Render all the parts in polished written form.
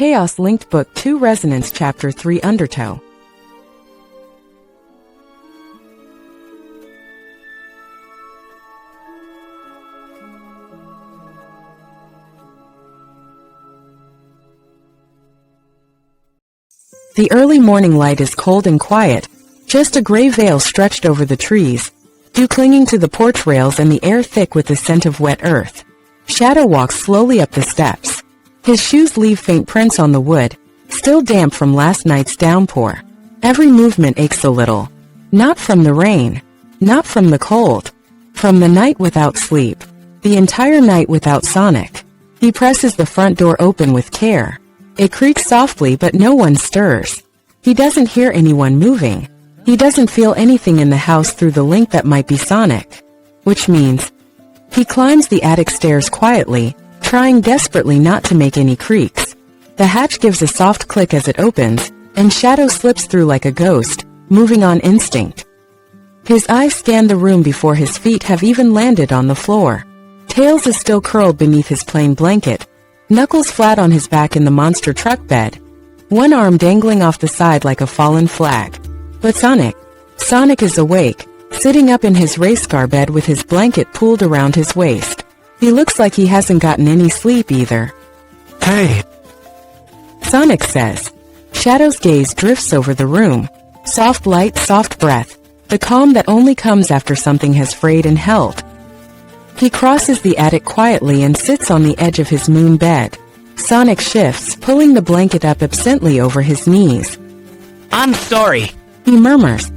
Chaos Linked Book 2 Resonance Chapter 3 Undertow. The early morning light is cold and quiet, just a gray veil stretched over the trees, dew clinging to the porch rails and the air thick with the scent of wet earth. Shadow walks slowly up the steps. His shoes leave faint prints on the wood, still damp from last night's downpour. Every movement aches a little. Not from the rain, not from the cold, from the night without sleep, the entire night without Sonic. He presses the front door open with care. It creaks softly, but no one stirs. He doesn't hear anyone moving. He doesn't feel anything in the house through the link that might be Sonic. Which means he climbs the attic stairs quietly, trying desperately not to make any creaks. The hatch gives a soft click as it opens, and Shadow slips through like a ghost, moving on instinct. His eyes scan the room before his feet have even landed on the floor. Tails is still curled beneath his plain blanket, Knuckles flat on his back in the monster truck bed, one arm dangling off the side like a fallen flag. But Sonic is awake, sitting up in his race car bed with his blanket pulled around his waist. He looks like he hasn't gotten any sleep either. Hey, Sonic says. Shadow's gaze drifts over the room. Soft light, soft breath, the calm that only comes after something has frayed and held. He crosses the attic quietly and sits on the edge of his moon bed. Sonic shifts, pulling the blanket up absently over his knees. I'm sorry, He murmurs.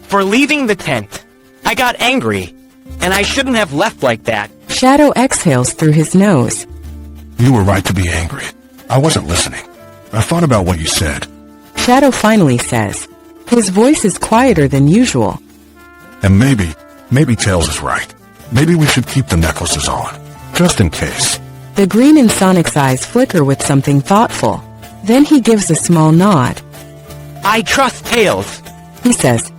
for leaving the tent. I got angry, and I shouldn't have left like that. Shadow exhales through his nose. You were right to be angry. I wasn't listening. I thought about what you said. Shadow finally says. His voice is quieter than usual. And maybe Tails is right. Maybe we should keep the necklaces on, just in case. The green in Sonic's eyes flicker with something thoughtful. Then he gives a small nod. I trust Tails, He says.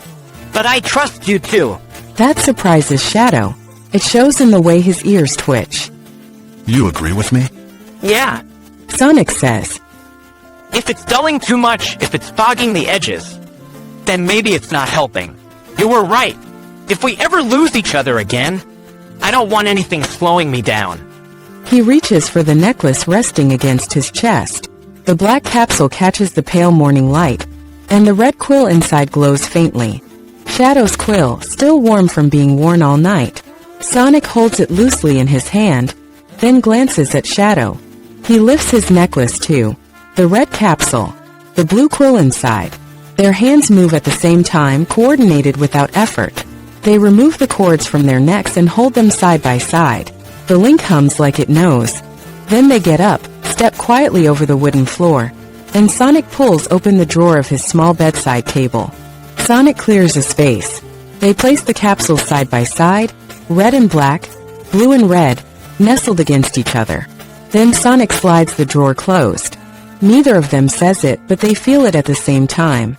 but I trust you too. That surprises Shadow. It shows in the way his ears twitch. You agree with me? Yeah, Sonic says. if it's dulling too much, if it's fogging the edges, then maybe it's not helping. You were right. If we ever lose each other again, I don't want anything slowing me down. He reaches for the necklace resting against his chest. The black capsule catches the pale morning light, and the red quill inside glows faintly. Shadow's quill, still warm from being worn all night. Sonic holds it loosely in his hand, then glances at Shadow. He lifts his necklace too. The red capsule, the blue quill inside. Their hands move at the same time, coordinated without effort. They remove the cords from their necks and hold them side by side. The link hums like it knows. Then they get up, step quietly over the wooden floor, and Sonic pulls open the drawer of his small bedside table. Sonic clears a space. They place the capsules side by side, red and black, blue and red, nestled against each other. Then Sonic slides the drawer closed. Neither of them says it, but they feel it at the same time.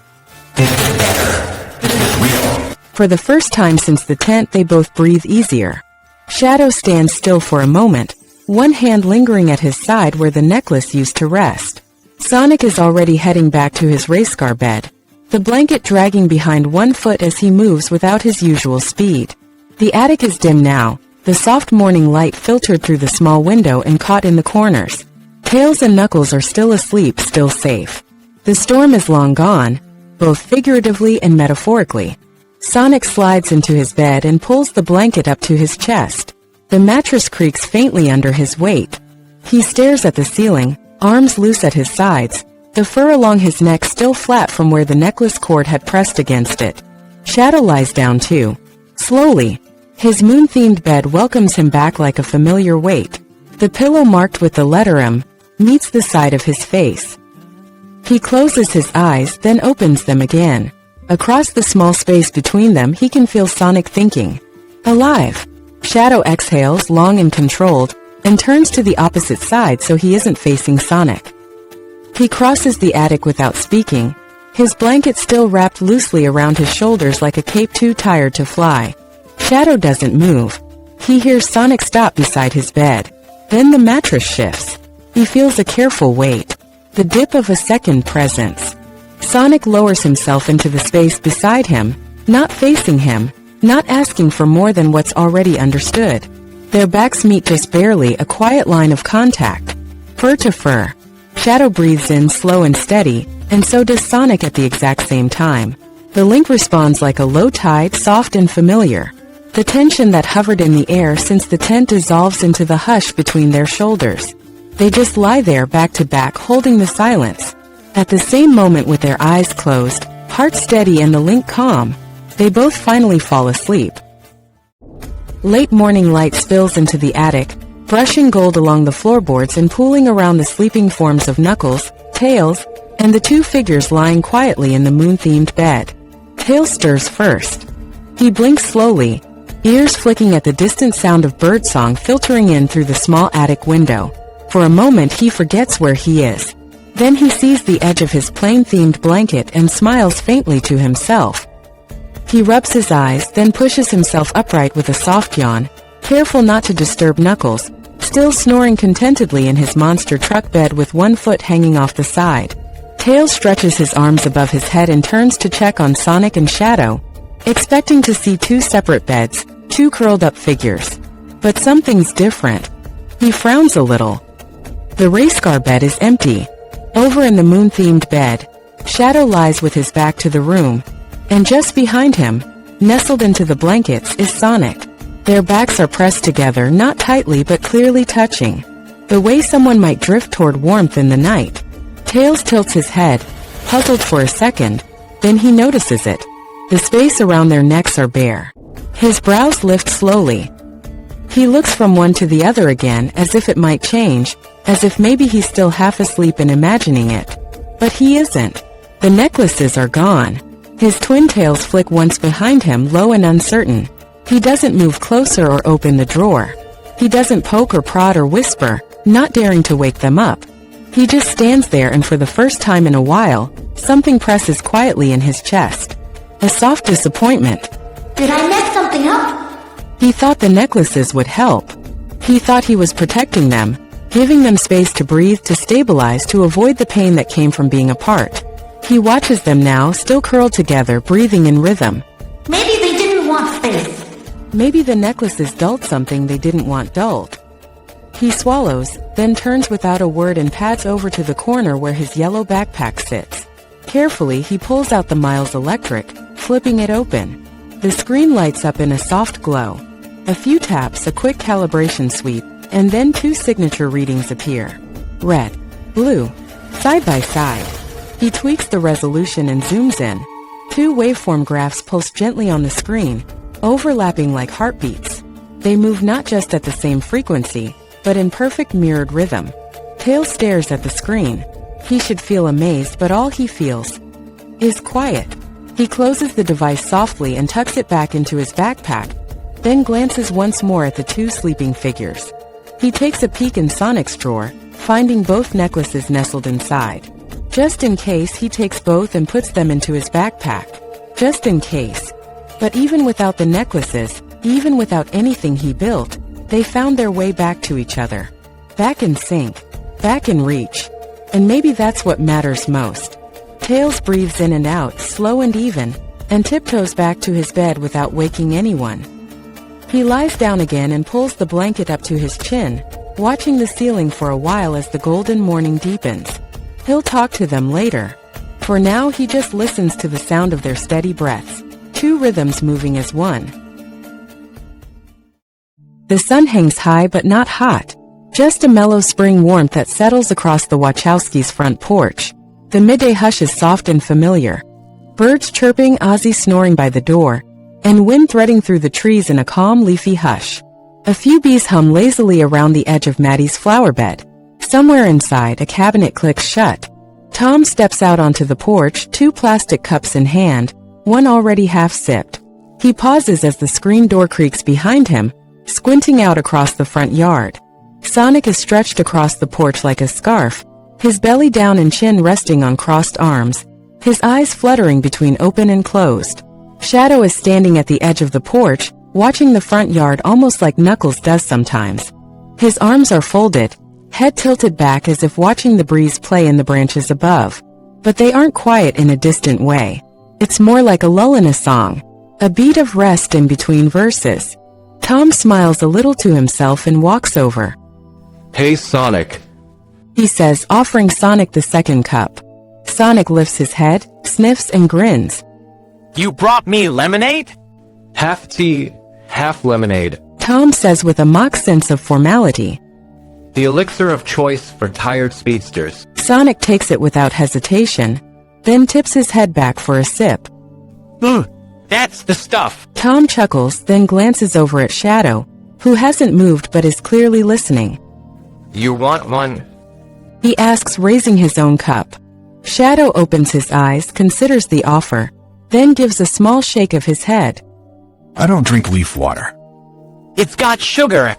For the first time since the tent, they both breathe easier. Shadow stands still for a moment, one hand lingering at his side where the necklace used to rest. Sonic is already heading back to his race car bed, the blanket dragging behind one foot as he moves without his usual speed. The attic is dim now, the soft morning light filtered through the small window and caught in the corners. Tails and Knuckles are still asleep, still safe. The storm is long gone, both figuratively and metaphorically. Sonic slides into his bed and pulls the blanket up to his chest. The mattress creaks faintly under his weight. He stares at the ceiling, arms loose at his sides, the fur along his neck still flat from where the necklace cord had pressed against it. Shadow lies down too. Slowly, his moon-themed bed welcomes him back like a familiar weight. The pillow marked with the letter M meets the side of his face. He closes his eyes, then opens them again. Across the small space between them, he can feel Sonic thinking. Alive. Shadow exhales, long and controlled, and turns to the opposite side so he isn't facing Sonic. He crosses the attic without speaking, his blanket still wrapped loosely around his shoulders like a cape too tired to fly. Shadow doesn't move. He hears Sonic stop beside his bed. Then the mattress shifts. He feels a careful weight. The dip of a second presence. Sonic lowers himself into the space beside him, not facing him, not asking for more than what's already understood. Their backs meet just barely, a quiet line of contact. Fur to fur. Shadow breathes in slow and steady, and so does Sonic at the exact same time. The link responds like a low tide, soft and familiar. The tension that hovered in the air since the tent dissolves into the hush between their shoulders. They just lie there back to back, holding the silence. At the same moment, with their eyes closed, heart steady and the link calm, they both finally fall asleep. Late morning light spills into the attic, brushing gold along the floorboards and pooling around the sleeping forms of Knuckles, Tails, and the two figures lying quietly in the moon-themed bed. Tails stirs first. He blinks slowly, ears flicking at the distant sound of birdsong filtering in through the small attic window. For a moment he forgets where he is. Then he sees the edge of his plain-themed blanket and smiles faintly to himself. He rubs his eyes, then pushes himself upright with a soft yawn, careful not to disturb Knuckles, still snoring contentedly in his monster truck bed with one foot hanging off the side. Tails stretches his arms above his head and turns to check on Sonic and Shadow, expecting to see two separate beds, two curled-up figures. But something's different. He frowns a little. The race car bed is empty. Over in the moon-themed bed, Shadow lies with his back to the room, and just behind him, nestled into the blankets, is Sonic. Their backs are pressed together, not tightly but clearly touching, the way someone might drift toward warmth in the night. Tails tilts his head, puzzled for a second, then he notices it. The space around their necks are bare. His brows lift slowly. He looks from one to the other again, as if it might change, as if maybe he's still half asleep and imagining it. But he isn't. The necklaces are gone. His twin tails flick once behind him, low and uncertain. He doesn't move closer or open the drawer. He doesn't poke or prod or whisper, not daring to wake them up. He just stands there, and for the first time in a while, something presses quietly in his chest. A soft disappointment. Did I mess something up? He thought the necklaces would help. He thought he was protecting them, giving them space to breathe, to stabilize, to avoid the pain that came from being apart. He watches them now, still curled together, breathing in rhythm. Maybe they didn't want space. Maybe the necklaces dulled something they didn't want dulled. He swallows, then turns without a word and pads over to the corner where his yellow backpack sits. Carefully, he pulls out the Miles Electric, flipping it open. The screen lights up in a soft glow. A few taps, a quick calibration sweep, and then two signature readings appear. Red, blue, side by side. He tweaks the resolution and zooms in. Two waveform graphs pulse gently on the screen, overlapping like heartbeats. They move not just at the same frequency, but in perfect mirrored rhythm. Tails stares at the screen. He should feel amazed, but all he feels is quiet. He closes the device softly and tucks it back into his backpack, then glances once more at the two sleeping figures. He takes a peek in Sonic's drawer, finding both necklaces nestled inside. Just in case, he takes both and puts them into his backpack. Just in case. But even without the necklaces, even without anything he built, they found their way back to each other. Back in sync. Back in reach. And maybe that's what matters most. Tails breathes in and out, slow and even, and tiptoes back to his bed without waking anyone. He lies down again and pulls the blanket up to his chin, watching the ceiling for a while as the golden morning deepens. He'll talk to them later. For now, he just listens to the sound of their steady breaths, two rhythms moving as one. The sun hangs high but not hot. Just a mellow spring warmth that settles across the Wachowskis' front porch. The midday hush is soft and familiar. Birds chirping, Ozzy snoring by the door, and wind threading through the trees in a calm, leafy hush. A few bees hum lazily around the edge of Maddie's flower bed. Somewhere inside, a cabinet clicks shut. Tom steps out onto the porch, two plastic cups in hand, one already half sipped. He pauses as the screen door creaks behind him, squinting out across the front yard. Sonic is stretched across the porch like a scarf, his belly down and chin resting on crossed arms, his eyes fluttering between open and closed. Shadow is standing at the edge of the porch, watching the front yard almost like Knuckles does sometimes. His arms are folded, head tilted back as if watching the breeze play in the branches above. But they aren't quiet in a distant way. It's more like a lull in a song, a beat of rest in between verses. Tom smiles a little to himself and walks over. Hey Sonic. He says, offering Sonic the second cup. Sonic lifts his head, sniffs and grins. You brought me lemonade? Half tea, half lemonade. Tom says with a mock sense of formality. The elixir of choice for tired speedsters. Sonic takes it without hesitation, then tips his head back for a sip. That's the stuff. Tom chuckles, then glances over at Shadow, who hasn't moved but is clearly listening. You want one? He asks, raising his own cup. Shadow opens his eyes, considers the offer, then gives a small shake of his head. I don't drink leaf water. It's got sugar.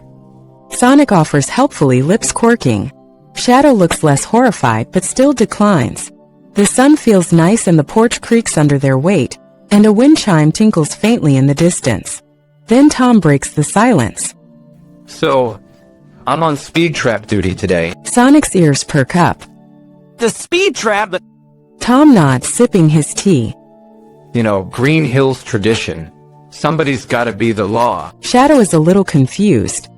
Sonic offers helpfully, lips quirking. Shadow looks less horrified but still declines. The sun feels nice and the porch creaks under their weight, and a wind chime tinkles faintly in the distance. Then Tom breaks the silence. So, I'm on speed trap duty today. Sonic's ears perk up. The speed trap. Tom nods, sipping his tea. You know, Green Hills tradition. Somebody's gotta be the law. Shadow is a little confused.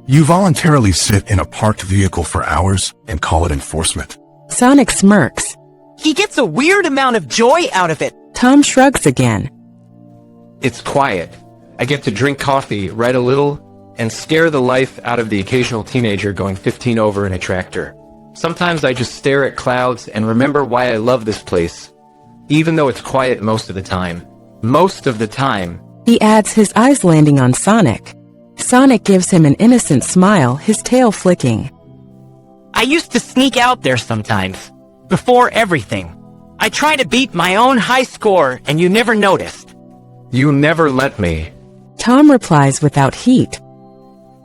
You voluntarily sit in a parked vehicle for hours and call it enforcement. Sonic smirks. He gets a weird amount of joy out of it. Tom shrugs again. It's quiet. I get to drink coffee, write a little, and scare the life out of the occasional teenager going 15 over in a tractor. Sometimes I just stare at clouds and remember why I love this place, even though it's quiet most of the time. Most of the time. He adds, his eyes landing on Sonic. Sonic gives him an innocent smile, his tail flicking. I used to sneak out there sometimes, before everything. I try to beat my own high score, and you never noticed. You never let me. Tom replies without heat.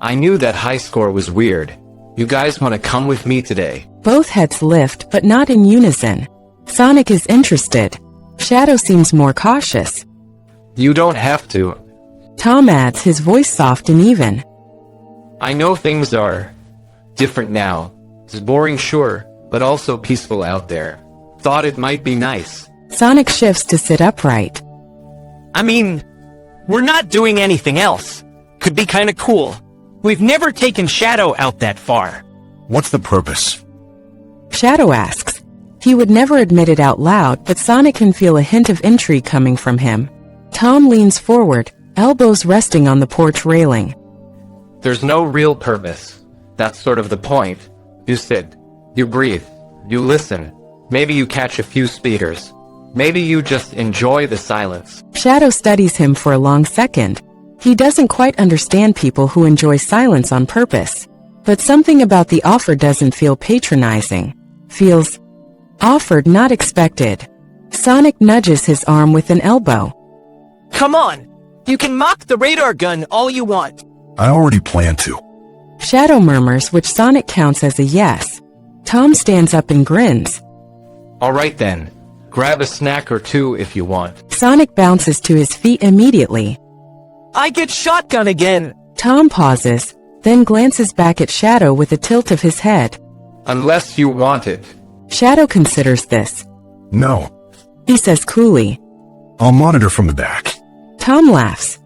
I knew that high score was weird. You guys want to come with me today? Both heads lift, but not in unison. Sonic is interested. Shadow seems more cautious. You don't have to. Tom adds, his voice soft and even. I know things are different now. It's boring, sure, but also peaceful out there. Thought it might be nice. Sonic shifts to sit upright. I mean, we're not doing anything else. Could be kinda cool. We've never taken Shadow out that far. What's the purpose? Shadow asks. He would never admit it out loud, but Sonic can feel a hint of intrigue coming from him. Tom leans forward, elbows resting on the porch railing. There's no real purpose. That's sort of the point. You sit, you breathe, you listen. Maybe you catch a few speeders. Maybe you just enjoy the silence. Shadow studies him for a long second. He doesn't quite understand people who enjoy silence on purpose. But something about the offer doesn't feel patronizing. Feels offered, not expected. Sonic nudges his arm with an elbow. Come on! You can mock the radar gun all you want. I already planned to. Shadow murmurs, which Sonic counts as a yes. Tom stands up and grins. Alright then. Grab a snack or two if you want. Sonic bounces to his feet immediately. I get shotgun again. Tom pauses, then glances back at Shadow with a tilt of his head. Unless you want it. Shadow considers this. No. He says coolly. I'll monitor from the back. Tom laughs.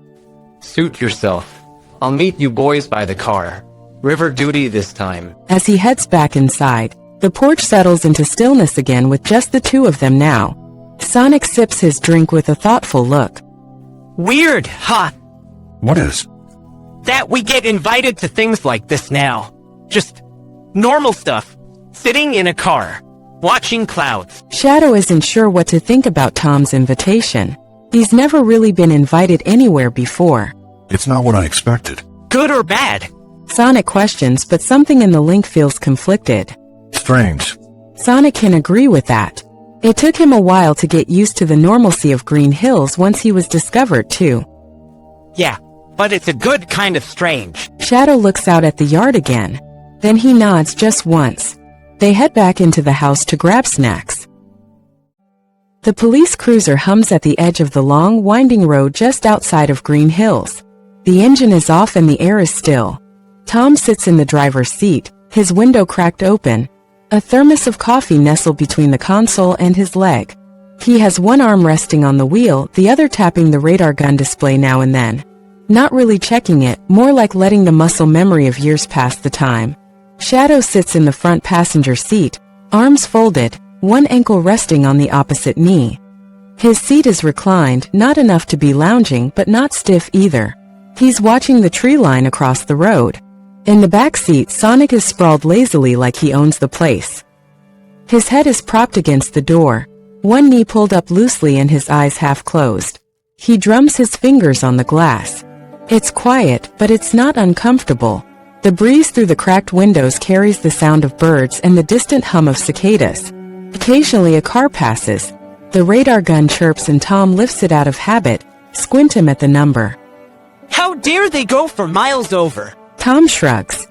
Suit yourself. I'll meet you boys by the car. River duty this time. As he heads back inside, the porch settles into stillness again with just the two of them now. Sonic sips his drink with a thoughtful look. Weird, huh? What is? That we get invited to things like this now. Just normal stuff. Sitting in a car. Watching clouds. Shadow isn't sure what to think about Tom's invitation. He's never really been invited anywhere before. It's not what I expected. Good or bad? Sonic questions, but something in the link feels conflicted. Strange. Sonic can agree with that. It took him a while to get used to the normalcy of Green Hills once he was discovered too. Yeah, but it's a good kind of strange. Shadow looks out at the yard again. Then he nods just once. They head back into the house to grab snacks. The police cruiser hums at the edge of the long, winding road just outside of Green Hills. The engine is off and the air is still. Tom sits in the driver's seat, His window cracked open. A thermos of coffee nestled between the console and his leg. He has one arm resting on the wheel, the other tapping the radar gun display now and then. Not really checking it, more like letting the muscle memory of years pass the time. Shadow sits in the front passenger seat, arms folded, one ankle resting on the opposite knee. His seat is reclined, not enough to be lounging but not stiff either. He's watching the tree line across the road. In the back seat, Sonic is sprawled lazily like he owns the place. His head is propped against the door, one knee pulled up loosely and his eyes half closed. He drums his fingers on the glass. It's quiet, but it's not uncomfortable. The breeze through the cracked windows carries the sound of birds and the distant hum of cicadas. Occasionally a car passes. The radar gun chirps and Tom lifts it out of habit, squint him at the number. How dare they go for miles over? Tom shrugs.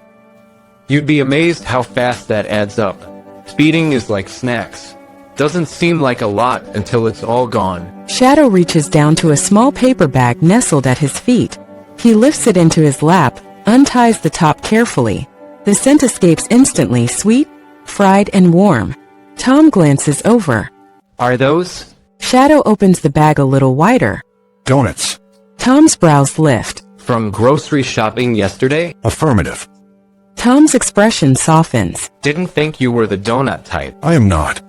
You'd be amazed how fast that adds up. Speeding is like snacks. Doesn't seem like a lot until it's all gone. Shadow reaches down to a small paper bag nestled at his feet. He lifts it into his lap, unties the top carefully. The scent escapes instantly, sweet, fried, and warm. Tom glances over. Are those? Shadow opens the bag a little wider. Donuts. Tom's brows lift. From grocery shopping yesterday? Affirmative. Tom's expression softens. Didn't think you were the donut type. I am not.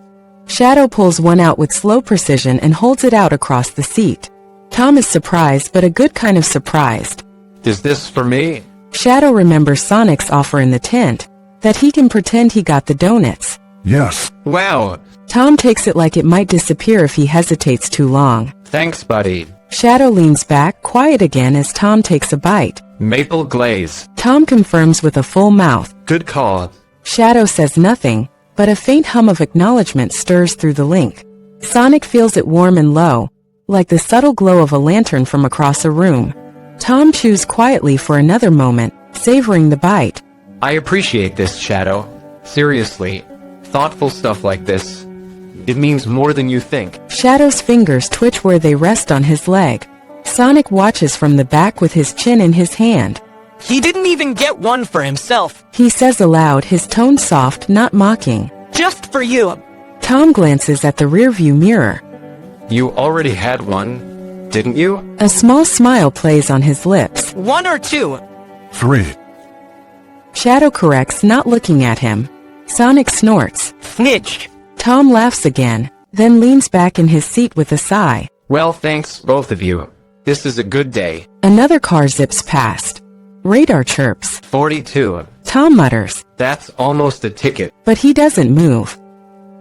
Shadow pulls one out with slow precision and holds it out across the seat. Tom is surprised, but a good kind of surprised. Is this for me? Shadow remembers Sonic's offer in the tent, that he can pretend he got the donuts. Yes. Wow. Tom takes it like it might disappear if he hesitates too long. Thanks, buddy. Shadow leans back, quiet again as Tom takes a bite. Maple glaze. Tom confirms with a full mouth. Good call. Shadow says nothing, but a faint hum of acknowledgement stirs through the link. Sonic feels it warm and low, like the subtle glow of a lantern from across a room. Tom chews quietly for another moment, savoring the bite. I appreciate this, Shadow. Seriously. Thoughtful stuff like this. It means more than you think. Shadow's fingers twitch where they rest on his leg. Sonic watches from the back with his chin in his hand. He didn't even get one for himself. He says aloud, his tone soft, not mocking. Just for you. Tom glances at the rearview mirror. You already had one, didn't you? A small smile plays on his lips. 1 or 2? 3. Shadow corrects, not looking at him. Sonic snorts. Snitch. Tom laughs again, then leans back in his seat with a sigh. Well, thanks, both of you. This is a good day. Another car zips past. Radar chirps. 42. Tom mutters. That's almost a ticket. But he doesn't move.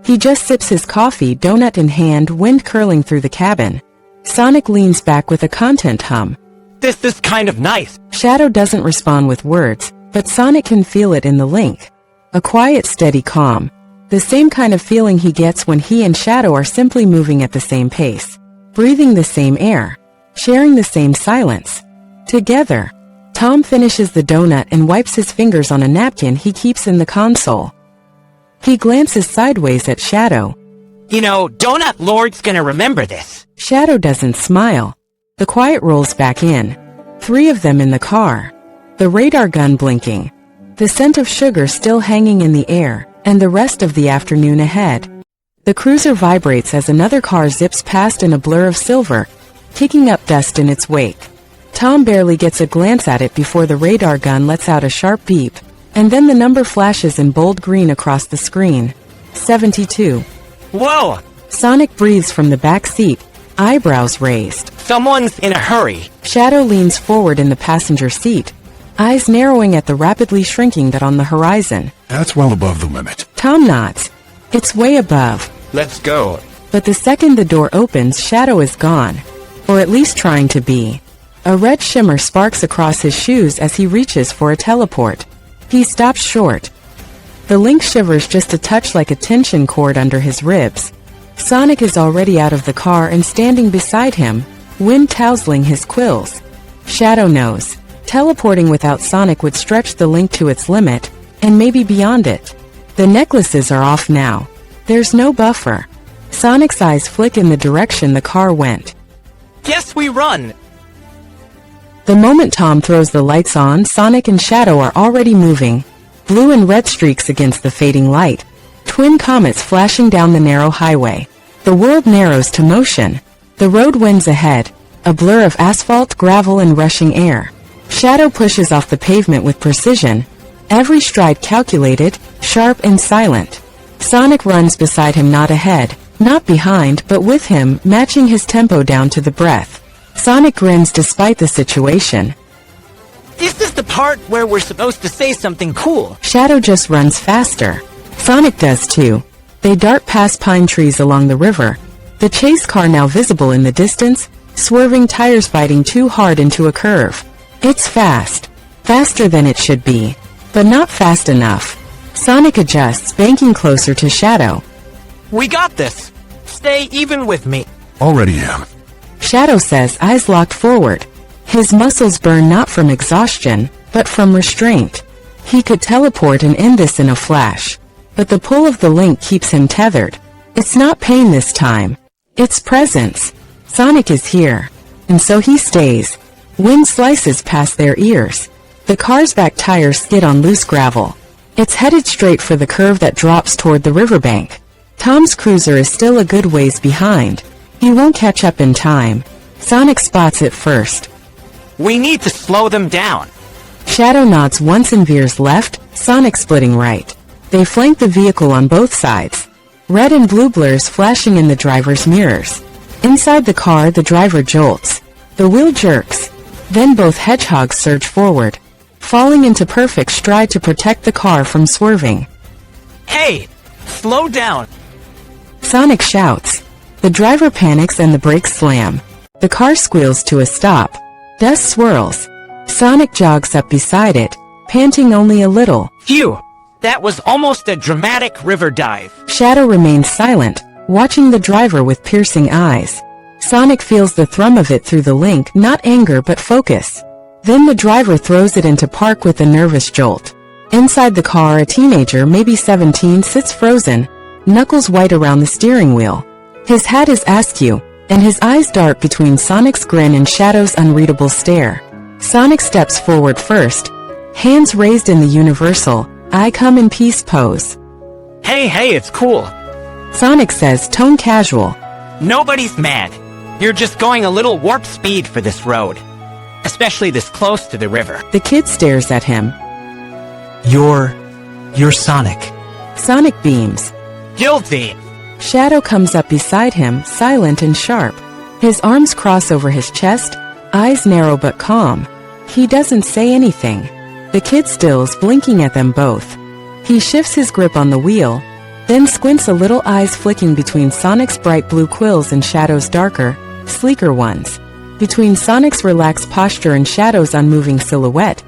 He just sips his coffee, donut in hand, wind curling through the cabin. Sonic leans back with a content hum. This is kind of nice. Shadow doesn't respond with words, but Sonic can feel it in the link. A quiet, steady calm. The same kind of feeling he gets when he and Shadow are simply moving at the same pace. Breathing the same air. Sharing the same silence. Together. Tom finishes the donut and wipes his fingers on a napkin he keeps in the console. He glances sideways at Shadow. You know, Donut Lord's gonna remember this. Shadow doesn't smile. The quiet rolls back in. 3 of them in the car. The radar gun blinking. The scent of sugar still hanging in the air, and the rest of the afternoon ahead. The cruiser vibrates as another car zips past in a blur of silver, kicking up dust in its wake. Tom barely gets a glance at it before the radar gun lets out a sharp beep, and then the number flashes in bold green across the screen. 72. Whoa! Sonic breathes from the back seat, eyebrows raised. Someone's in a hurry. Shadow leans forward in the passenger seat, eyes narrowing at the rapidly shrinking dot on the horizon. That's well above the limit. Tom nods. It's way above. Let's go. But the second the door opens, Shadow is gone. Or at least trying to be. A red shimmer sparks across his shoes as he reaches for a teleport. He stops short. The link shivers just a touch like a tension cord under his ribs. Sonic is already out of the car and standing beside him, wind tousling his quills. Shadow knows. Teleporting without Sonic would stretch the link to its limit, and maybe beyond it. The necklaces are off now. There's no buffer. Sonic's eyes flick in the direction the car went. Guess we run. The moment Tom throws the lights on, Sonic and Shadow are already moving. blue and red streaks against the fading light, twin comets flashing down the narrow highway. The world narrows to motion. The road winds ahead, a blur of asphalt, gravel, and rushing air. Shadow pushes off the pavement with precision, every stride calculated, sharp and silent. Sonic runs beside him, not ahead, not behind, but with him, matching his tempo down to the breath. Sonic grins despite the situation. This is the part where we're supposed to say something cool. Shadow just runs faster. Sonic does too. They dart past pine trees along the river, the chase car now visible in the distance, swerving tires biting too hard into a curve. It's fast. Faster than it should be. But not fast enough. Sonic adjusts, banking closer to Shadow. We got this. Stay even with me. Already am. Shadow says, eyes locked forward. His muscles burn not from exhaustion, but from restraint. He could teleport and end this in a flash. But the pull of the link keeps him tethered. It's not pain this time. It's presence. Sonic is here. And so he stays. Wind slices past their ears. The car's back tires skid on loose gravel. It's headed straight for the curve that drops toward the riverbank. Tom's cruiser is still a good ways behind. He won't catch up in time. Sonic spots it first. We need to slow them down. Shadow nods once and veers left, Sonic splitting right. They flank the vehicle on both sides. Red and blue blurs flashing in the driver's mirrors. Inside the car, the driver jolts. The wheel jerks. Then both hedgehogs surge forward, falling into perfect stride to protect the car from swerving. Hey, slow down. Sonic shouts. The driver panics and the brakes slam. The car squeals to a stop. Dust swirls. Sonic jogs up beside it, panting only a little. Phew, that was almost a dramatic river dive. Shadow remains silent, watching the driver with piercing eyes. Sonic feels the thrum of it through the link, not anger but focus. Then the driver throws it into park with a nervous jolt. Inside the car, a teenager, maybe 17, sits frozen, knuckles white around the steering wheel. His hat is askew, and his eyes dart between Sonic's grin and Shadow's unreadable stare. Sonic steps forward first, hands raised in the universal, I come in peace pose. Hey, it's cool. Sonic says, tone casual. Nobody's mad. You're just going a little warp speed for this road. Especially this close to the river. The kid stares at him. You're Sonic. Sonic beams. Guilty. Shadow comes up beside him, silent and sharp. His arms cross over his chest, eyes narrow but calm. He doesn't say anything. The kid stills, blinking at them both. He shifts his grip on the wheel, then squints a little, eyes flicking between Sonic's bright blue quills and Shadow's darker, sleeker ones. Between Sonic's relaxed posture and Shadow's unmoving silhouette,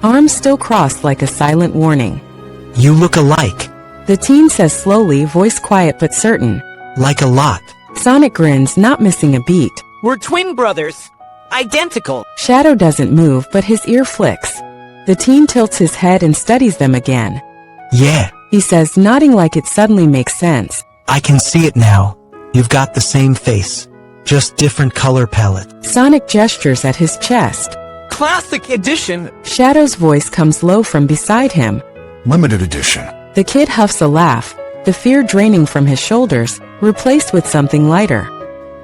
arms still crossed like a silent warning. You look alike. The teen says slowly, voice quiet but certain. Like a lot. Sonic grins, not missing a beat. We're twin brothers. Identical. Shadow doesn't move, but his ear flicks. The teen tilts his head and studies them again. Yeah. He says, nodding like it suddenly makes sense. I can see it now. You've got the same face. Just different color palette. Sonic gestures at his chest. Classic edition. Shadow's voice comes low from beside him. Limited edition. The kid huffs a laugh, the fear draining from his shoulders, replaced with something lighter.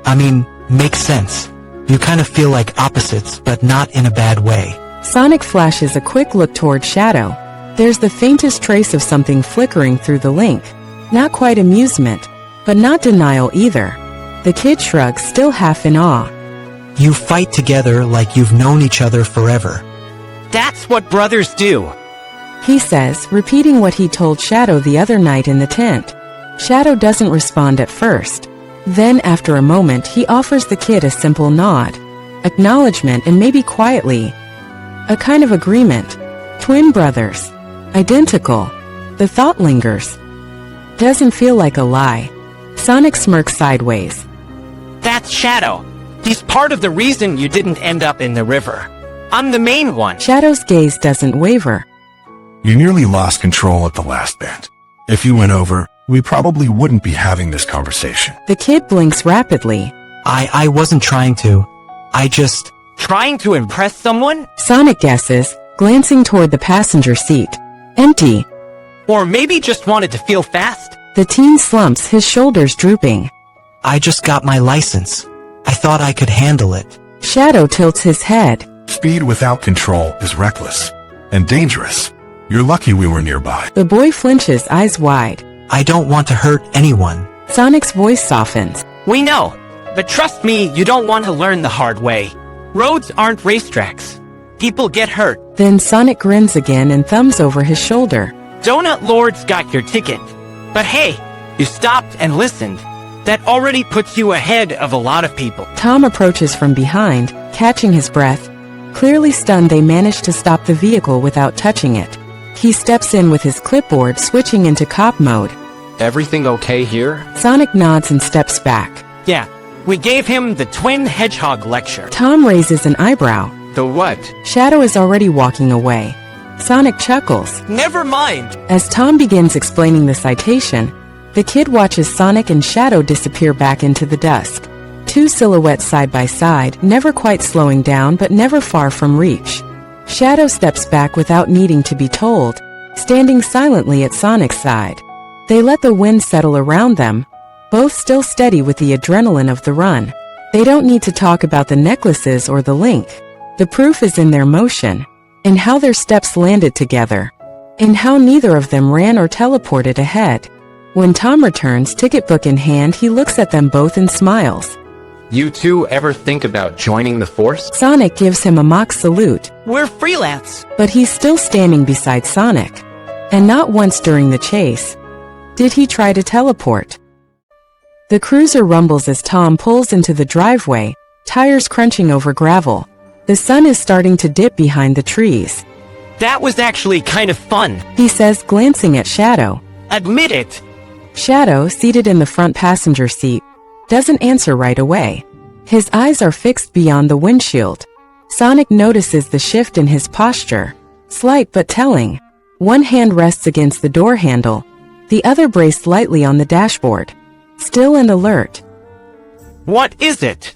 I mean, makes sense. You kind of feel like opposites, but not in a bad way. Sonic flashes a quick look toward Shadow. There's the faintest trace of something flickering through the link. Not quite amusement, but not denial either. The kid shrugs, still half in awe. You fight together like you've known each other forever. That's what brothers do. He says, repeating what he told Shadow the other night in the tent. Shadow doesn't respond at first. Then, after a moment, he offers the kid a simple nod. Acknowledgement, and maybe quietly, a kind of agreement. Twin brothers. Identical. The thought lingers. Doesn't feel like a lie. Sonic smirks sideways. That's Shadow. He's part of the reason you didn't end up in the river. I'm the main one. Shadow's gaze doesn't waver. You nearly lost control at the last bend. If you went over, we probably wouldn't be having this conversation. The kid blinks rapidly. I wasn't trying to. I just... Trying to impress someone? Sonic guesses, glancing toward the passenger seat. Empty. Or maybe just wanted to feel fast? The teen slumps, his shoulders drooping. I just got my license. I thought I could handle it. Shadow tilts his head. Speed without control is reckless and dangerous. You're lucky we were nearby. The boy flinches, eyes wide. I don't want to hurt anyone. Sonic's voice softens. We know. But trust me, you don't want to learn the hard way. Roads aren't racetracks. People get hurt. Then Sonic grins again and thumbs over his shoulder. Donut Lord's got your ticket. But hey, you stopped and listened. That already puts you ahead of a lot of people. Tom approaches from behind, catching his breath. Clearly stunned, they manage to stop the vehicle without touching it. He steps in with his clipboard, switching into cop mode. Everything okay here? Sonic nods and steps back. Yeah, we gave him the twin hedgehog lecture. Tom raises an eyebrow. The what? Shadow is already walking away. Sonic chuckles. Never mind. As Tom begins explaining the citation, the kid watches Sonic and Shadow disappear back into the dusk. Two silhouettes side by side, never quite slowing down but never far from reach. Shadow steps back without needing to be told, standing silently at Sonic's side. They let the wind settle around them, both still steady with the adrenaline of the run. They don't need to talk about the necklaces or the link. The proof is in their motion, in how their steps landed together, in how neither of them ran or teleported ahead. When Tom returns, ticket book in hand, he looks at them both and smiles. You two ever think about joining the force? Sonic gives him a mock salute, We're freelance. but he's still standing beside Sonic. And not once during the chase did he try to teleport. The cruiser rumbles as Tom pulls into the driveway, tires crunching over gravel. The sun is starting to dip behind the trees. That was actually kind of fun. He says, glancing at Shadow. Admit it. Shadow, seated in the front passenger seat, doesn't answer right away. His eyes are fixed beyond the windshield. Sonic notices the shift in his posture, slight but telling. One hand rests against the door handle, the other braced lightly on the dashboard. Still and alert. What is it?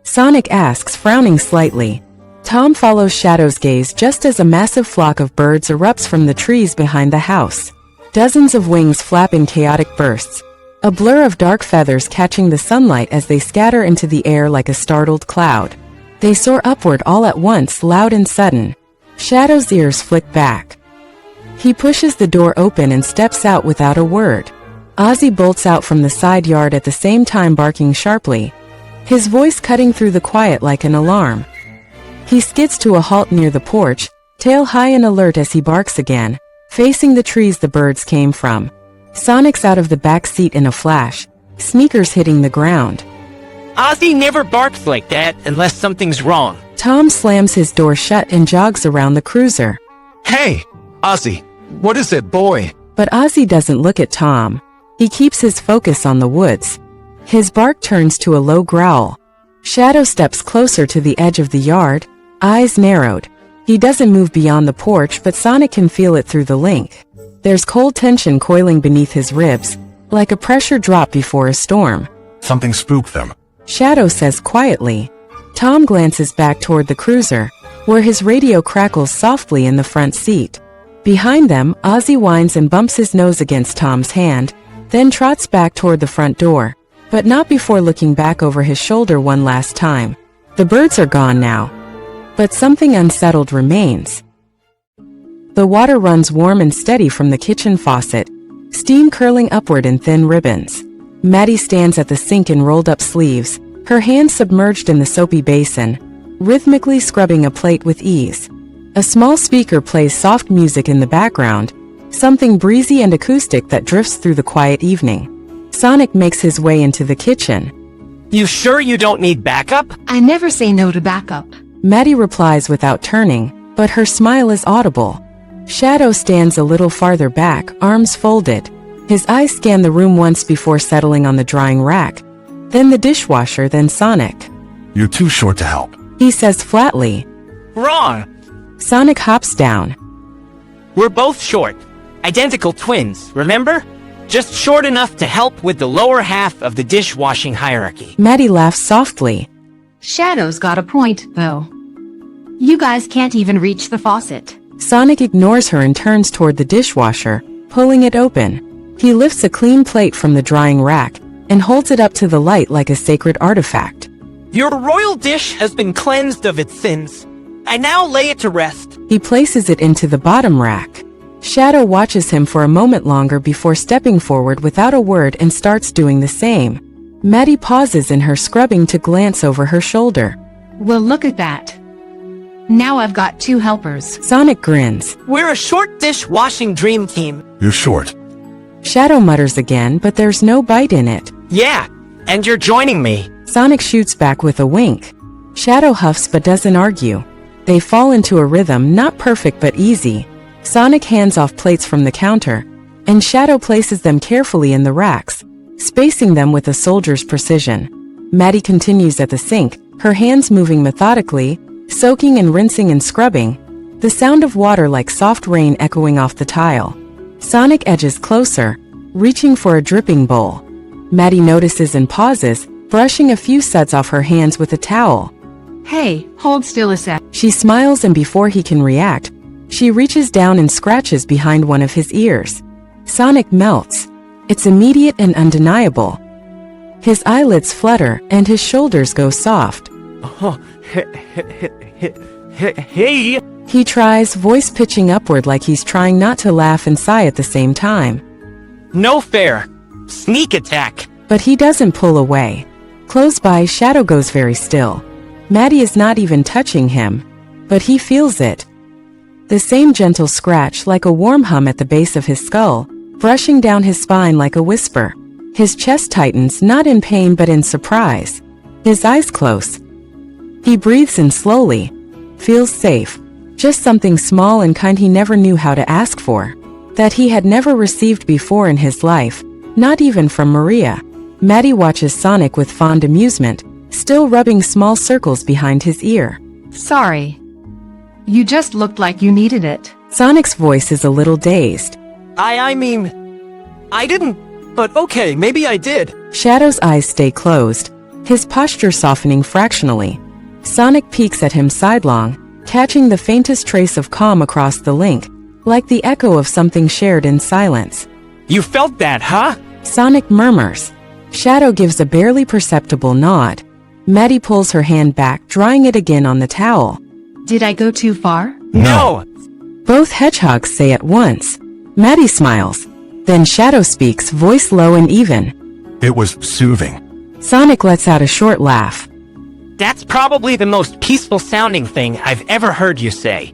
Sonic asks, frowning slightly. Tom follows Shadow's gaze just as a massive flock of birds erupts from the trees behind the house. Dozens of wings flap in chaotic bursts, a blur of dark feathers catching the sunlight as they scatter into the air like a startled cloud. They soar upward all at once, loud and sudden. Shadow's ears flick back. He pushes the door open and steps out without a word. Ozzy bolts out from the side yard at the same time, barking sharply, his voice cutting through the quiet like an alarm. He skids to a halt near the porch, tail high and alert as he barks again, facing the trees the birds came from. Sonic's out of the back seat in a flash, sneakers hitting the ground. Ozzy never barks like that unless something's wrong. Tom slams his door shut and jogs around the cruiser. Hey, Ozzy, what is it, boy? But Ozzy doesn't look at Tom. He keeps his focus on the woods. His bark turns to a low growl. Shadow steps closer to the edge of the yard, eyes narrowed. He doesn't move beyond the porch, but Sonic can feel it through the link. There's cold tension coiling beneath his ribs, like a pressure drop before a storm. Something spooked them. Shadow says quietly. Tom glances back toward the cruiser, where his radio crackles softly in the front seat. Behind them, Ozzy whines and bumps his nose against Tom's hand, then trots back toward the front door, but not before looking back over his shoulder one last time. The birds are gone now, but something unsettled remains. The water runs warm and steady from the kitchen faucet, steam curling upward in thin ribbons. Maddie stands at the sink in rolled-up sleeves, her hands submerged in the soapy basin, rhythmically scrubbing a plate with ease. A small speaker plays soft music in the background, something breezy and acoustic that drifts through the quiet evening. Sonic makes his way into the kitchen. You sure you don't need backup? I never say no to backup. Maddie replies without turning, but her smile is audible. Shadow stands a little farther back, arms folded. His eyes scan the room once before settling on the drying rack, then the dishwasher, then Sonic. You're too short to help. He says flatly. Wrong. Sonic hops down. We're both short. Identical twins, remember? Just short enough to help with the lower half of the dishwashing hierarchy. Maddie laughs softly. Shadow's got a point, though. You guys can't even reach the faucet. Sonic ignores her and turns toward the dishwasher, pulling it open. He lifts a clean plate from the drying rack and holds it up to the light like a sacred artifact. Your royal dish has been cleansed of its sins. I now lay it to rest. He places it into the bottom rack. Shadow watches him for a moment longer before stepping forward without a word and starts doing the same. Maddie pauses in her scrubbing to glance over her shoulder. Well, look at that. Now I've got 2 helpers. Sonic grins. We're a short dish-washing dream team. You're short. Shadow mutters again, but there's no bite in it. Yeah, and you're joining me. Sonic shoots back with a wink. Shadow huffs but doesn't argue. They fall into a rhythm, not perfect but easy. Sonic hands off plates from the counter, and Shadow places them carefully in the racks, spacing them with a soldier's precision. Maddie continues at the sink, her hands moving methodically, soaking and rinsing and scrubbing, the sound of water like soft rain echoing off the tile. Sonic edges closer, reaching for a dripping bowl. Maddie notices and pauses, brushing a few suds off her hands with a towel. Hey, hold still a sec. She smiles, and before he can react, she reaches down and scratches behind one of his ears. Sonic melts. It's immediate and undeniable. His eyelids flutter and his shoulders go soft. Oh, hey. He tries, voice pitching upward like he's trying not to laugh and sigh at the same time. No fair. Sneak attack. But he doesn't pull away. Close by, Shadow goes very still. Maddie is not even touching him, but he feels it. The same gentle scratch, like a warm hum at the base of his skull, brushing down his spine like a whisper. His chest tightens, not in pain but in surprise. His eyes close. He breathes in slowly. Feels safe. Just something small and kind he never knew how to ask for. That he had never received before in his life, not even from Maria. Maddie watches Sonic with fond amusement, still rubbing small circles behind his ear. Sorry. You just looked like you needed it. Sonic's voice is a little dazed. I mean, I didn't, but okay, maybe I did. Shadow's eyes stay closed, his posture softening fractionally. Sonic peeks at him sidelong, catching the faintest trace of calm across the link, like the echo of something shared in silence. You felt that, huh? Sonic murmurs. Shadow gives a barely perceptible nod. Maddie pulls her hand back, drying it again on the towel. Did I go too far? No. Both hedgehogs say at once. Maddie smiles. Then Shadow speaks, voice low and even. It was soothing. Sonic lets out a short laugh. That's probably the most peaceful sounding thing I've ever heard you say.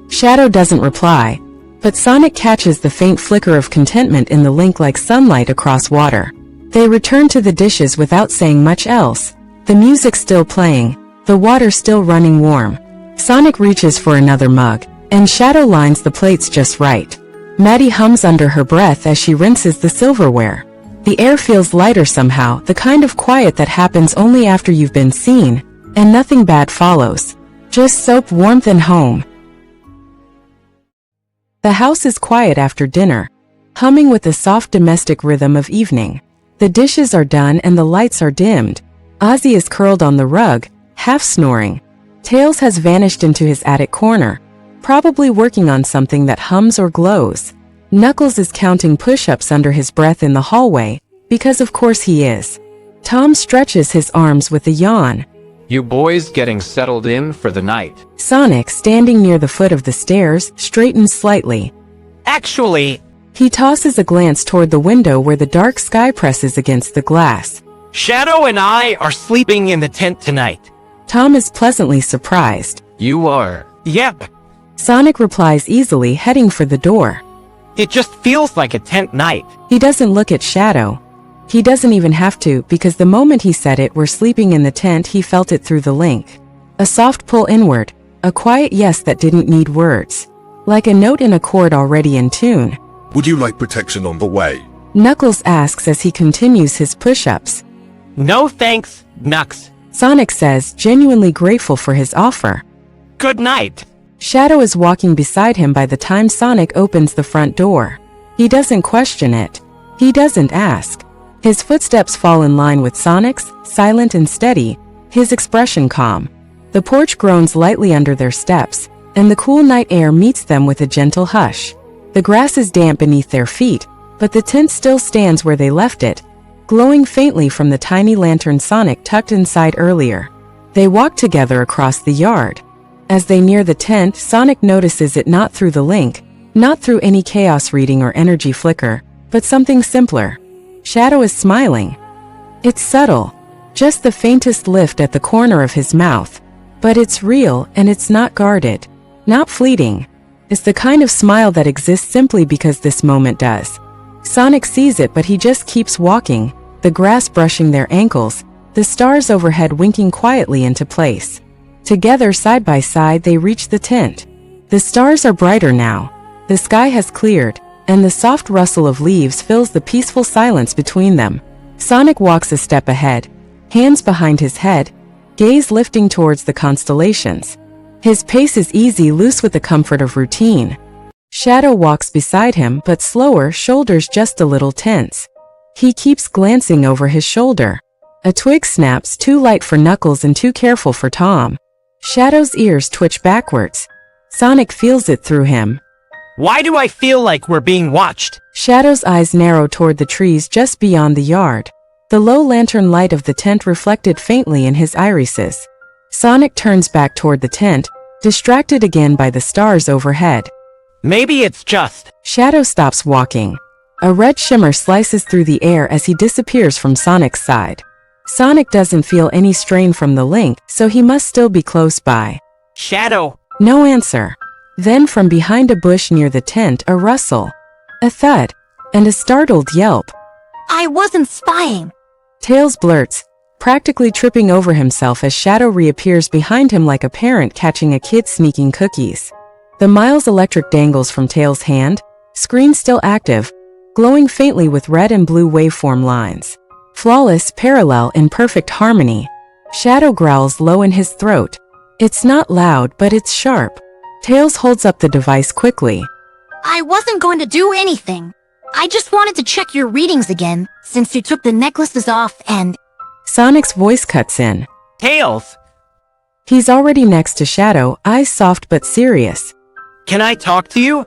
Shadow doesn't reply, but Sonic catches the faint flicker of contentment in the link like sunlight across water. They return to the dishes without saying much else. The music still playing, the water still running warm. Sonic reaches for another mug, and Shadow lines the plates just right. Maddie hums under her breath as she rinses the silverware. The air feels lighter somehow, the kind of quiet that happens only after you've been seen, and nothing bad follows. Just soap, warmth, and home. The house is quiet after dinner, humming with the soft domestic rhythm of evening. The dishes are done and the lights are dimmed. Ozzy is curled on the rug, half snoring. Tails has vanished into his attic corner, probably working on something that hums or glows. Knuckles is counting push-ups under his breath in the hallway, because of course he is. Tom stretches his arms with a yawn. You boys getting settled in for the night? Sonic, standing near the foot of the stairs, straightens slightly. Actually, He tosses a glance toward the window where the dark sky presses against the glass. Shadow and I are sleeping in the tent tonight. Tom is pleasantly surprised. You are. Yep. Sonic replies easily, heading for the door. It just feels like a tent night. He doesn't look at Shadow. He doesn't even have to, because the moment he said it, we're sleeping in the tent, he felt it through the link. A soft pull inward, a quiet yes that didn't need words. Like a note in a chord already in tune. Would you like protection on the way? Knuckles asks as he continues his push-ups. No thanks, Nux. Sonic says, genuinely grateful for his offer. Good night. Shadow is walking beside him by the time Sonic opens the front door. He doesn't question it. He doesn't ask. His footsteps fall in line with Sonic's, silent and steady, his expression calm. The porch groans lightly under their steps, and the cool night air meets them with a gentle hush. The grass is damp beneath their feet, but the tent still stands where they left it, glowing faintly from the tiny lantern Sonic tucked inside earlier. They walk together across the yard. As they near the tent, Sonic notices it not through the link, not through any chaos reading or energy flicker, but something simpler. Shadow is smiling. It's subtle, just the faintest lift at the corner of his mouth. But it's real, and it's not guarded, not fleeting. It's the kind of smile that exists simply because this moment does. Sonic sees it, but he just keeps walking, the grass brushing their ankles, the stars overhead winking quietly into place. Together, side by side, they reach the tent. The stars are brighter now. The sky has cleared, and the soft rustle of leaves fills the peaceful silence between them. Sonic walks a step ahead, hands behind his head, gaze lifting towards the constellations. His pace is easy, loose with the comfort of routine. Shadow walks beside him, but slower, shoulders just a little tense. He keeps glancing over his shoulder. A twig snaps, too light for Knuckles and too careful for Tom. Shadow's ears twitch backwards. Sonic feels it through him. Why do I feel like we're being watched? Shadow's eyes narrow toward the trees just beyond the yard. The low lantern light of the tent reflected faintly in his irises. Sonic turns back toward the tent, distracted again by the stars overhead. Maybe it's just... Shadow stops walking. A red shimmer slices through the air as he disappears from Sonic's side. Sonic doesn't feel any strain from the link, so he must still be close by. Shadow. No answer. Then from behind a bush near the tent, a rustle, a thud, and a startled yelp. I wasn't spying. Tails blurts, practically tripping over himself as Shadow reappears behind him like a parent catching a kid sneaking cookies. The Miles electric dangles from Tails' hand, screen still active, glowing faintly with red and blue waveform lines. Flawless, parallel, in perfect harmony. Shadow growls low in his throat. It's not loud, but it's sharp. Tails holds up the device quickly. I wasn't going to do anything. I just wanted to check your readings again, since you took the necklaces off and... Sonic's voice cuts in. Tails. He's already next to Shadow, eyes soft but serious. Can I talk to you?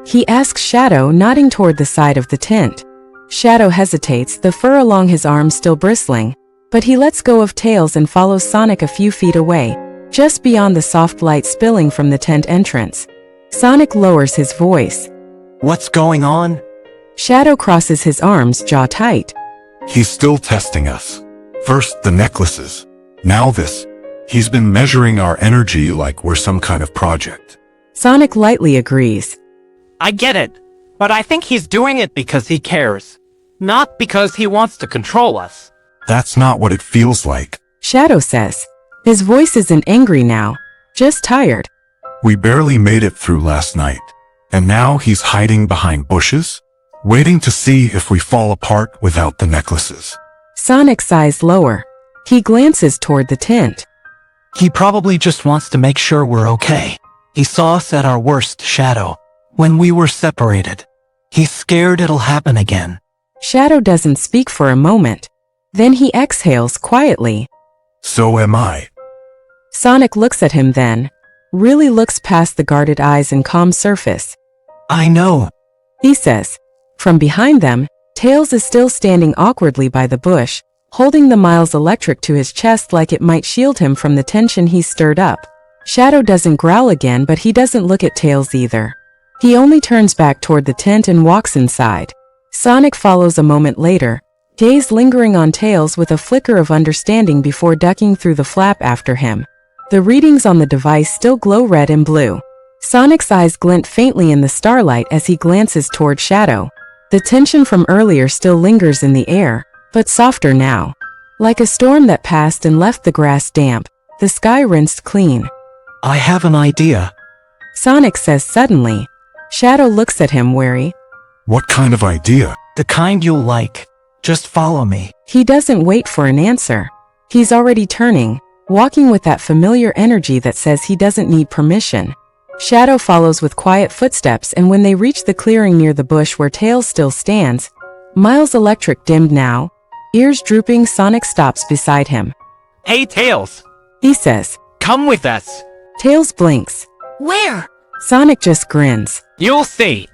He asks Shadow, nodding toward the side of the tent. Shadow hesitates, the fur along his arm still bristling, but he lets go of Tails and follows Sonic a few feet away, just beyond the soft light spilling from the tent entrance. Sonic lowers his voice. What's going on? Shadow crosses his arms, jaw tight. He's still testing us. First the necklaces, now this. He's been measuring our energy like we're some kind of project. Sonic lightly agrees. I get it, but I think he's doing it because he cares, not because he wants to control us. That's not what it feels like. Shadow says. His voice isn't angry now, just tired. We barely made it through last night, and now he's hiding behind bushes, waiting to see if we fall apart without the necklaces. Sonic sighs lower. He glances toward the tent. He probably just wants to make sure we're okay. He saw us at our worst, Shadow, when we were separated. He's scared it'll happen again. Shadow doesn't speak for a moment. Then he exhales quietly. So am I. Sonic looks at him then, really looks past the guarded eyes and calm surface. I know, he says. From behind them, Tails is still standing awkwardly by the bush, holding the Miles electric to his chest like it might shield him from the tension he's stirred up. Shadow doesn't growl again, but he doesn't look at Tails either. He only turns back toward the tent and walks inside. Sonic follows a moment later, gaze lingering on Tails with a flicker of understanding before ducking through the flap after him. The readings on the device still glow red and blue. Sonic's eyes glint faintly in the starlight as he glances toward Shadow. The tension from earlier still lingers in the air, but softer now. Like a storm that passed and left the grass damp, the sky rinsed clean. I have an idea. Sonic says suddenly. Shadow looks at him wary. What kind of idea? The kind you'll like. Just follow me. He doesn't wait for an answer. He's already turning, walking with that familiar energy that says he doesn't need permission. Shadow follows with quiet footsteps, and when they reach the clearing near the bush where Tails still stands, Miles' electric dimmed now, ears drooping, Sonic stops beside him. Hey, Tails. He says. Come with us. Tails blinks. Where? Sonic just grins. You'll see.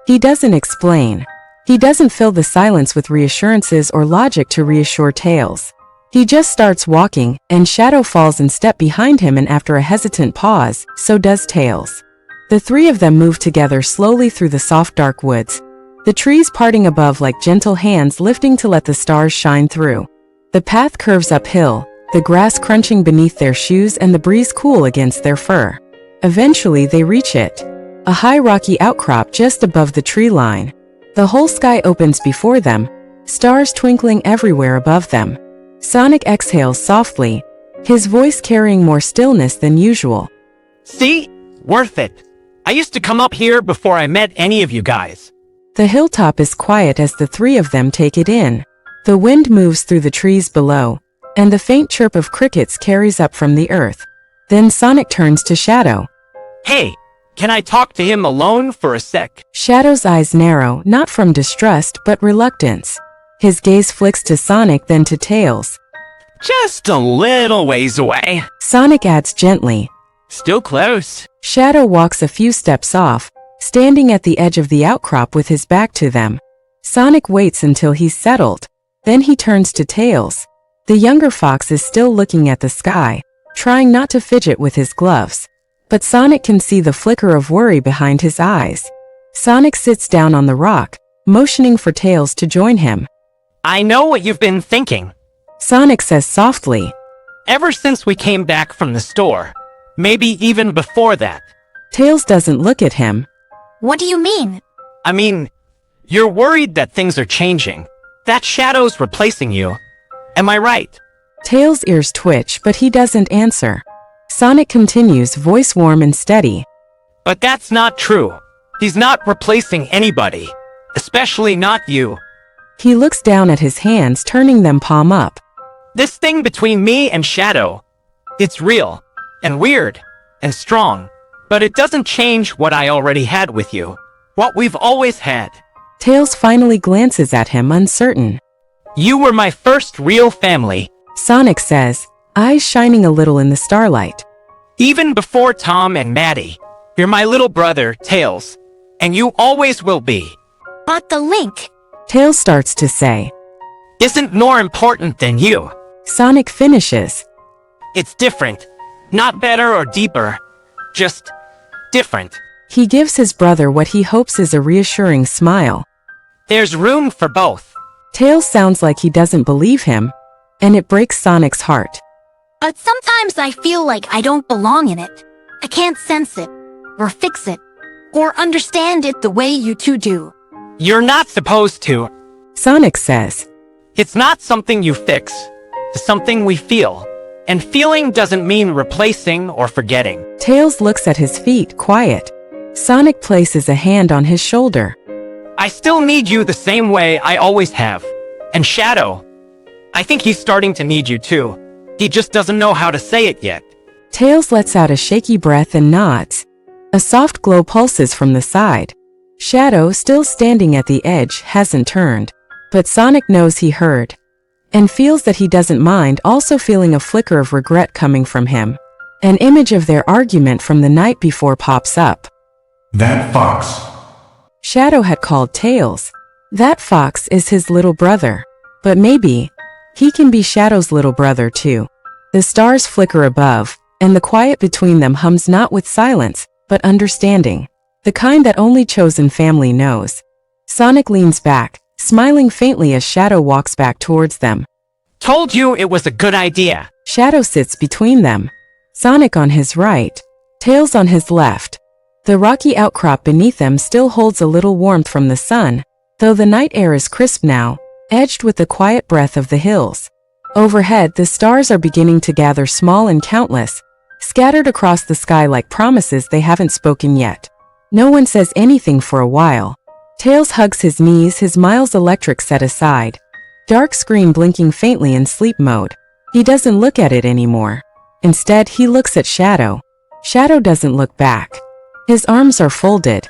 He doesn't explain. He doesn't fill the silence with reassurances or logic to reassure Tails. He just starts walking, and Shadow falls in step behind him, and after a hesitant pause, so does Tails. The three of them move together slowly through the soft dark woods, the trees parting above like gentle hands lifting to let the stars shine through. The path curves uphill, the grass crunching beneath their shoes and the breeze cool against their fur. Eventually they reach it. A high rocky outcrop just above the tree line. The whole sky opens before them, stars twinkling everywhere above them. Sonic exhales softly, his voice carrying more stillness than usual. See? Worth it. I used to come up here before I met any of you guys. The hilltop is quiet as the three of them take it in. The wind moves through the trees below, and the faint chirp of crickets carries up from the earth. Then Sonic turns to Shadow. Hey, can I talk to him alone for a sec? Shadow's eyes narrow, not from distrust but reluctance. His gaze flicks to Sonic, then to Tails. Just a little ways away. Sonic adds gently. Still close. Shadow walks a few steps off, standing at the edge of the outcrop with his back to them. Sonic waits until he's settled. Then he turns to Tails. The younger fox is still looking at the sky, trying not to fidget with his gloves. But Sonic can see the flicker of worry behind his eyes. Sonic sits down on the rock, motioning for Tails to join him. I know what you've been thinking. Sonic says softly. Ever since we came back from the store. Maybe even before that. Tails doesn't look at him. What do you mean? I mean, you're worried that things are changing. That Shadow's replacing you. Am I right? Tails' ears twitch, but he doesn't answer. Sonic continues, voice warm and steady. But that's not true. He's not replacing anybody. Especially not you. He looks down at his hands, turning them palm up. This thing between me and Shadow, it's real, and weird, and strong. But it doesn't change what I already had with you. What we've always had. Tails finally glances at him, uncertain. You were my first real family. Sonic says, eyes shining a little in the starlight. Even before Tom and Maddie. You're my little brother, Tails. And you always will be. But the link. Tails starts to say. Isn't more important than you. Sonic finishes. It's different. Not better or deeper. Just different. He gives his brother what he hopes is a reassuring smile. There's room for both. Tails sounds like he doesn't believe him, and it breaks Sonic's heart. But sometimes I feel like I don't belong in it. I can't sense it, or fix it, or understand it the way you two do. You're not supposed to. Sonic says. It's not something you fix. It's something we feel. And feeling doesn't mean replacing or forgetting. Tails looks at his feet, quiet. Sonic places a hand on his shoulder. I still need you the same way I always have. And Shadow, I think he's starting to need you too. He just doesn't know how to say it yet. Tails lets out a shaky breath and nods. A soft glow pulses from the side. Shadow, still standing at the edge, hasn't turned. But Sonic knows he heard. And feels that he doesn't mind, also feeling a flicker of regret coming from him. An image of their argument from the night before pops up. That fox. Shadow had called Tails. That fox is his little brother. But maybe he can be Shadow's little brother too. The stars flicker above, and the quiet between them hums not with silence, but understanding. The kind that only chosen family knows. Sonic leans back, smiling faintly as Shadow walks back towards them. Told you it was a good idea. Shadow sits between them. Sonic on his right, Tails on his left. The rocky outcrop beneath them still holds a little warmth from the sun, though the night air is crisp now, edged with the quiet breath of the hills. Overhead, the stars are beginning to gather, small and countless, scattered across the sky like promises they haven't spoken yet. No one says anything for a while. Tails hugs his knees, his Miles electric set aside. Dark screen blinking faintly in sleep mode. He doesn't look at it anymore. Instead, he looks at Shadow. Shadow doesn't look back. His arms are folded.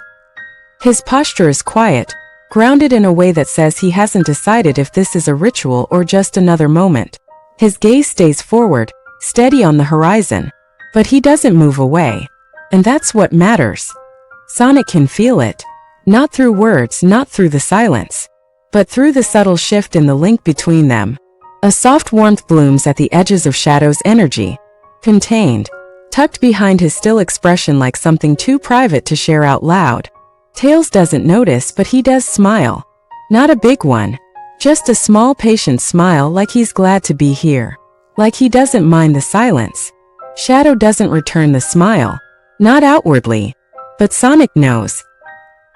His posture is quiet, grounded in a way that says he hasn't decided if this is a ritual or just another moment. His gaze stays forward, steady on the horizon. But he doesn't move away. And that's what matters. Sonic can feel it. Not through words, not through the silence, but through the subtle shift in the link between them. A soft warmth blooms at the edges of Shadow's energy, contained, tucked behind his still expression like something too private to share out loud. Tails doesn't notice, but he does smile. Not a big one, just a small patient smile, like he's glad to be here. Like he doesn't mind the silence. Shadow doesn't return the smile. Not outwardly. But Sonic knows.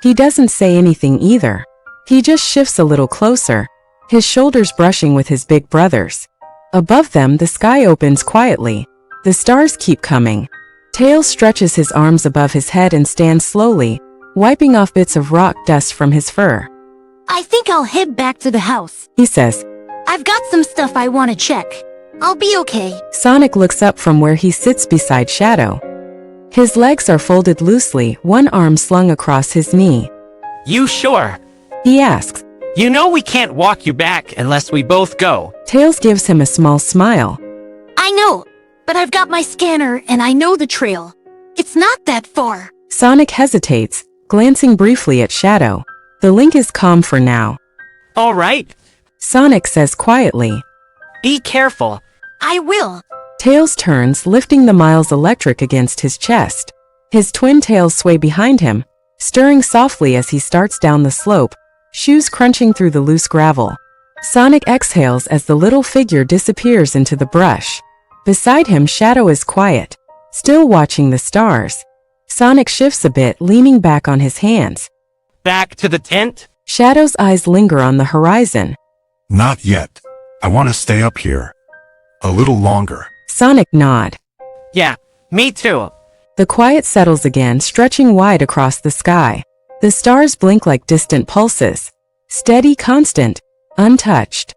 He doesn't say anything either. He just shifts a little closer, his shoulders brushing with his big brother's. Above them, the sky opens quietly. The stars keep coming. Tails stretches his arms above his head and stands slowly, wiping off bits of rock dust from his fur. I think I'll head back to the house. He says. I've got some stuff I want to check. I'll be okay. Sonic looks up from where he sits beside Shadow. His legs are folded loosely, one arm slung across his knee. You sure? He asks. You know we can't walk you back unless we both go. Tails gives him a small smile. I know, but I've got my scanner and I know the trail. It's not that far. Sonic hesitates, glancing briefly at Shadow. The link is calm for now. All right. Sonic says quietly. Be careful. I will. Tails turns, lifting the Miles electric against his chest. His twin tails sway behind him, stirring softly as he starts down the slope, shoes crunching through the loose gravel. Sonic exhales as the little figure disappears into the brush. Beside him, Shadow is quiet, still watching the stars. Sonic shifts a bit, leaning back on his hands. Back to the tent? Shadow's eyes linger on the horizon. Not yet. I want to stay up here. A little longer. Sonic nod. Yeah, me too. The quiet settles again, stretching wide across the sky. The stars blink like distant pulses. Steady, constant, untouched.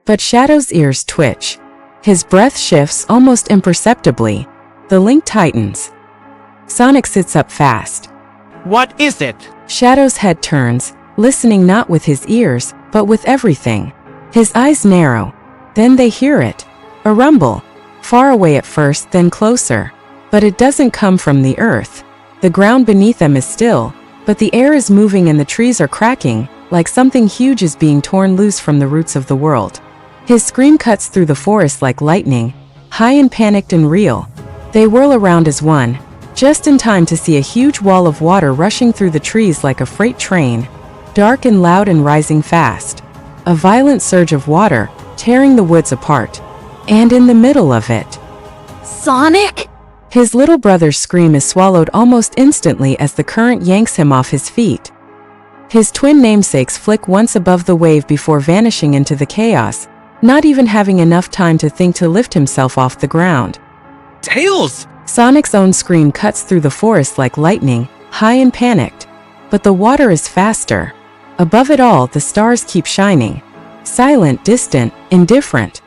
But Shadow's ears twitch. His breath shifts almost imperceptibly. The link tightens. Sonic sits up fast. What is it? Shadow's head turns, listening not with his ears, but with everything. His eyes narrow. Then they hear it. A rumble. Far away at first, then closer. But it doesn't come from the earth. The ground beneath them is still, but the air is moving and the trees are cracking, like something huge is being torn loose from the roots of the world. His scream cuts through the forest like lightning, high and panicked and real. They whirl around as one, just in time to see a huge wall of water rushing through the trees like a freight train, dark and loud and rising fast. A violent surge of water, tearing the woods apart. And in the middle of it, Sonic? His little brother's scream is swallowed almost instantly as the current yanks him off his feet. His twin namesakes flick once above the wave before vanishing into the chaos, not even having enough time to think to lift himself off the ground. Tails! Sonic's own scream cuts through the forest like lightning, high and panicked. But the water is faster. Above it all, the stars keep shining. Silent, distant, indifferent.